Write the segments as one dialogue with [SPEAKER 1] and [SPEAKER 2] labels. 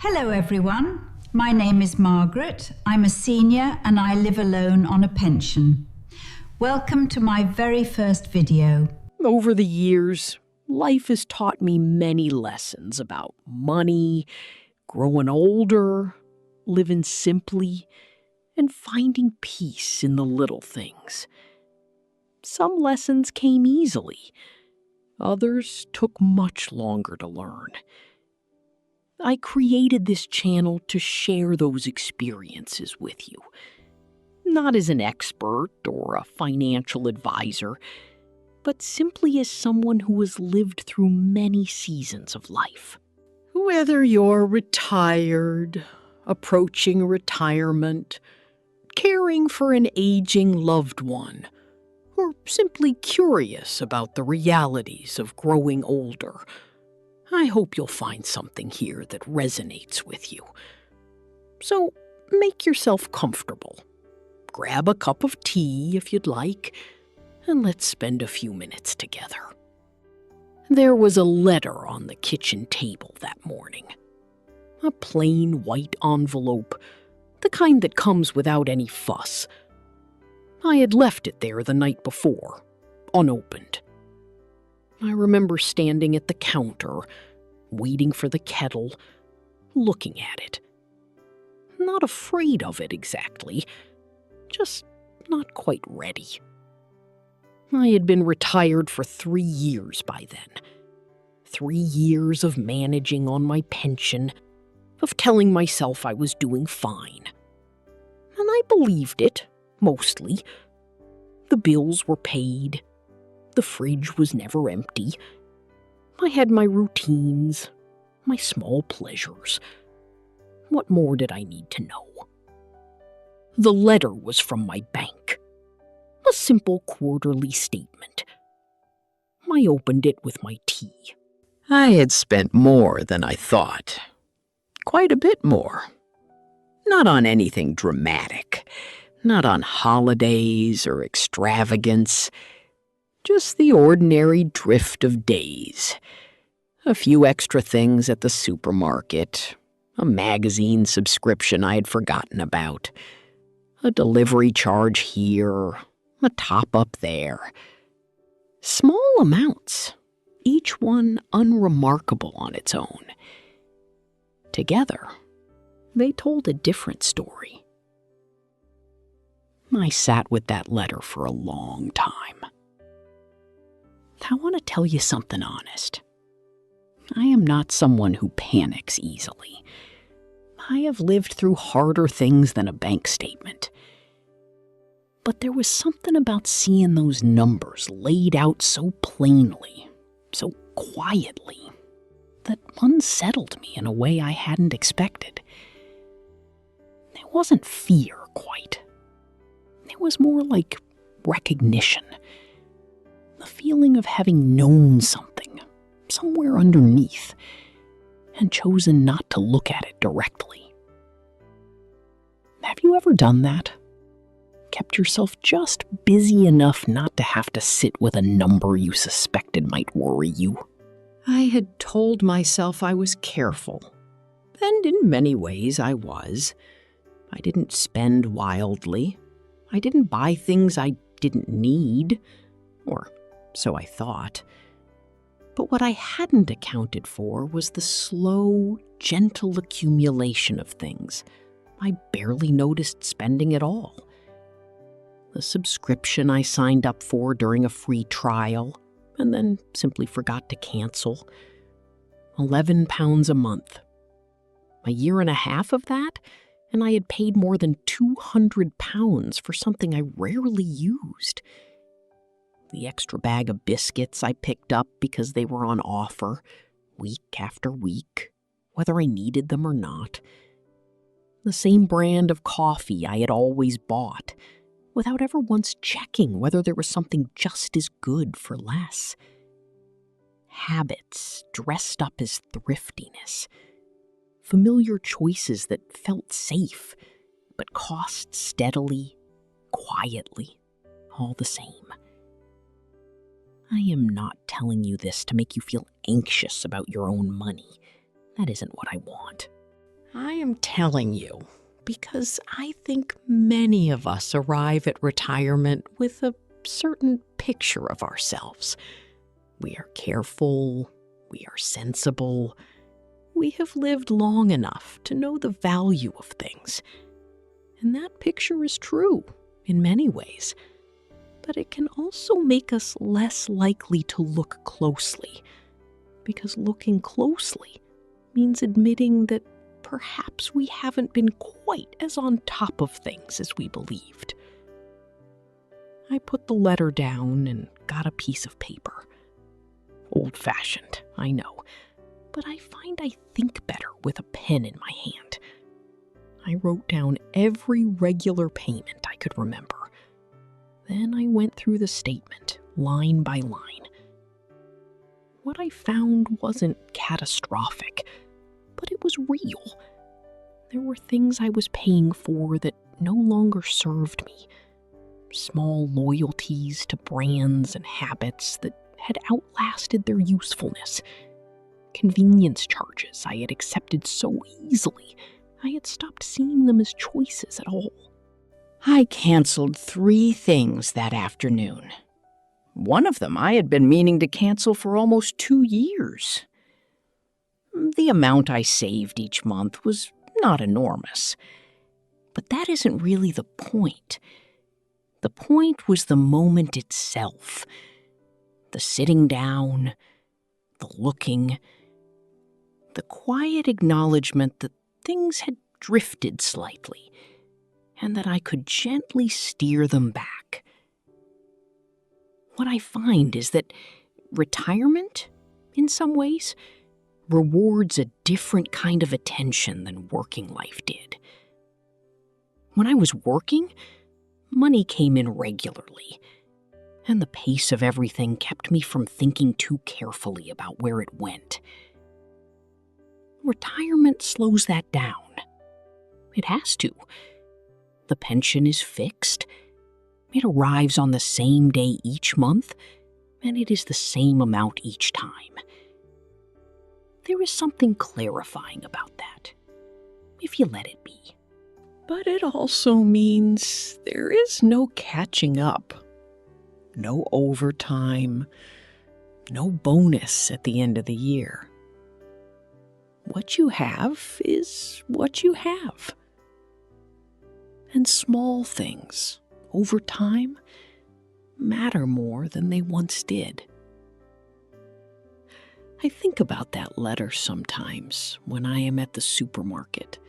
[SPEAKER 1] Hello everyone, my name is Margaret. I'm a senior and I live alone on a pension. Welcome to my very first video.
[SPEAKER 2] Over the years, life has taught me many lessons about money, growing older, living simply, and finding peace in the little things. Some lessons came easily. Others took much longer to learn. I created this channel to share those experiences with you. Not as an expert or a financial advisor, but simply as someone who has lived through many seasons of life. Whether you're retired, approaching retirement, caring for an aging loved one, or simply curious about the realities of growing older, I hope you'll find something here that resonates with you. So make yourself comfortable. Grab a cup of tea if you'd like, and let's spend a few minutes together. There was a letter on the kitchen table that morning. A plain white envelope, the kind that comes without any fuss. I had left it there the night before, unopened. I remember standing at the counter, waiting for the kettle, looking at it. Not afraid of it exactly, just not quite ready. I had been retired for 3 years by then. 3 years of managing on my pension, of telling myself I was doing fine. And I believed it, mostly. The bills were paid. The fridge was never empty. I had my routines, my small pleasures. What more did I need to know? The letter was from my bank. A simple quarterly statement. I opened it with my tea.
[SPEAKER 3] I had spent more than I thought. Quite a bit more. Not on anything dramatic. Not on holidays or extravagance. Just the ordinary drift of days. A few extra things at the supermarket. A magazine subscription I had forgotten about. A delivery charge here. A top-up there. Small amounts, each one unremarkable on its own. Together, they told a different story. I sat with that letter for a long time. I want to tell you something honest. I am not someone who panics easily. I have lived through harder things than a bank statement. But there was something about seeing those numbers laid out so plainly, so quietly, that unsettled me in a way I hadn't expected. It wasn't fear, quite. It was more like recognition. The feeling of having known something, somewhere underneath, and chosen not to look at it directly. Have you ever done that? Kept yourself just busy enough not to have to sit with a number you suspected might worry you? I had told myself I was careful, and in many ways I was. I didn't spend wildly. I didn't buy things I didn't need, or so I thought. But what I hadn't accounted for was the slow, gentle accumulation of things I barely noticed spending at all. The subscription I signed up for during a free trial, and then simply forgot to cancel. £11 a month. A year and a half of that, and I had paid more than £200 for something I rarely used. The extra bag of biscuits I picked up because they were on offer, week after week, whether I needed them or not. The same brand of coffee I had always bought, without ever once checking whether there was something just as good for less. Habits dressed up as thriftiness. Familiar choices that felt safe, but cost steadily, quietly, all the same. I am not telling you this to make you feel anxious about your own money. That isn't what I want.
[SPEAKER 2] I am telling you because I think many of us arrive at retirement with a certain picture of ourselves. We are careful, we are sensible, we have lived long enough to know the value of things. And that picture is true in many ways. But it can also make us less likely to look closely, because looking closely means admitting that perhaps we haven't been quite as on top of things as we believed. I put the letter down and got a piece of paper. Old-fashioned, I know, but I find I think better with a pen in my hand. I wrote down every regular payment I could remember. Then I went through the statement, line by line. What I found wasn't catastrophic, but it was real. There were things I was paying for that no longer served me. Small loyalties to brands and habits that had outlasted their usefulness. Convenience charges I had accepted so easily, I had stopped seeing them as choices at all.
[SPEAKER 3] I canceled 3 things that afternoon. One of them I had been meaning to cancel for almost 2 years. The amount I saved each month was not enormous. But that isn't really the point. The point was the moment itself. The sitting down, the looking, the quiet acknowledgement that things had drifted slightly, and that I could gently steer them back. What I find is that retirement, in some ways, rewards a different kind of attention than working life did. When I was working, money came in regularly, and the pace of everything kept me from thinking too carefully about where it went. Retirement slows that down. It has to. The pension is fixed. It arrives on the same day each month, and it is the same amount each time. There is something clarifying about that, if you let it be.
[SPEAKER 2] But it also means there is no catching up. No overtime, no bonus at the end of the year. What you have is what you have. And small things, over time, matter more than they once did. I think about that letter sometimes when I am at the supermarket,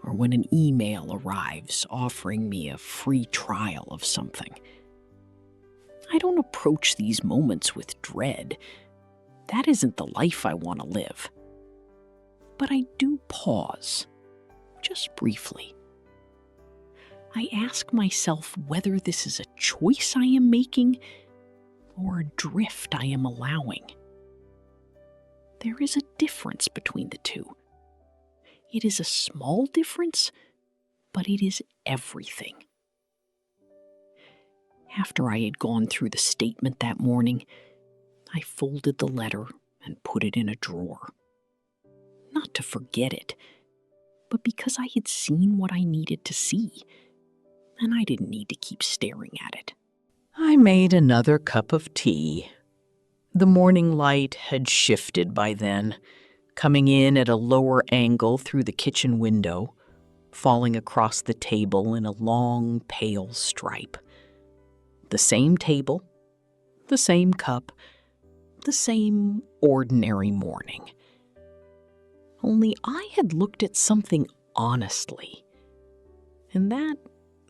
[SPEAKER 2] or when an email arrives offering me a free trial of something. I don't approach these moments with dread. That isn't the life I want to live. But I do pause, just briefly. I ask myself whether this is a choice I am making or a drift I am allowing. There is a difference between the two. It is a small difference, but it is everything. After I had gone through the statement that morning, I folded the letter and put it in a drawer. Not to forget it, but because I had seen what I needed to see, and I didn't need to keep staring at it.
[SPEAKER 4] I made another cup of tea. The morning light had shifted by then, coming in at a lower angle through the kitchen window, falling across the table in a long, pale stripe. The same table, the same cup, the same ordinary morning. Only I had looked at something honestly, and that,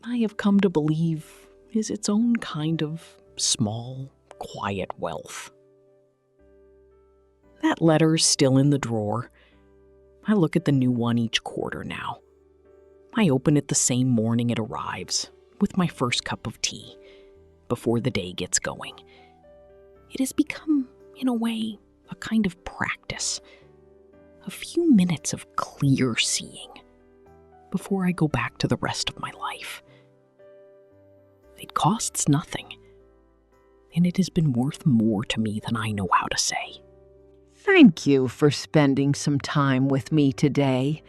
[SPEAKER 4] I have come to believe, is its own kind of small, quiet wealth. That letter's still in the drawer. I look at the new one each quarter now. I open it the same morning it arrives, with my first cup of tea, before the day gets going. It has become, in a way, a kind of practice. A few minutes of clear seeing before I go back to the rest of my life. It costs nothing, and it has been worth more to me than I know how to say. Thank you for spending some time with me today.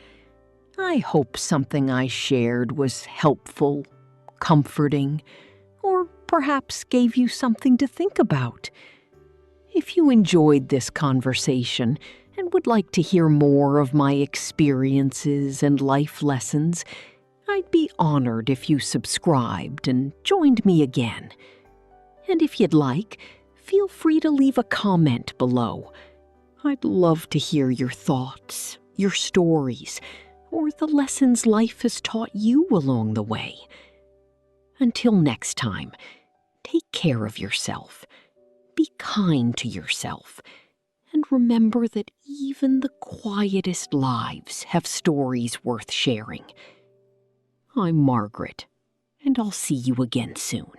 [SPEAKER 2] I hope something I shared was helpful, comforting, or perhaps gave you something to think about. If you enjoyed this conversation and would like to hear more of my experiences and life lessons, I'd be honored if you subscribed and joined me again. And if you'd like, feel free to leave a comment below. I'd love to hear your thoughts, your stories, or the lessons life has taught you along the way. Until next time, take care of yourself, be kind to yourself, and remember that even the quietest lives have stories worth sharing. I'm Margaret, and I'll see you again soon.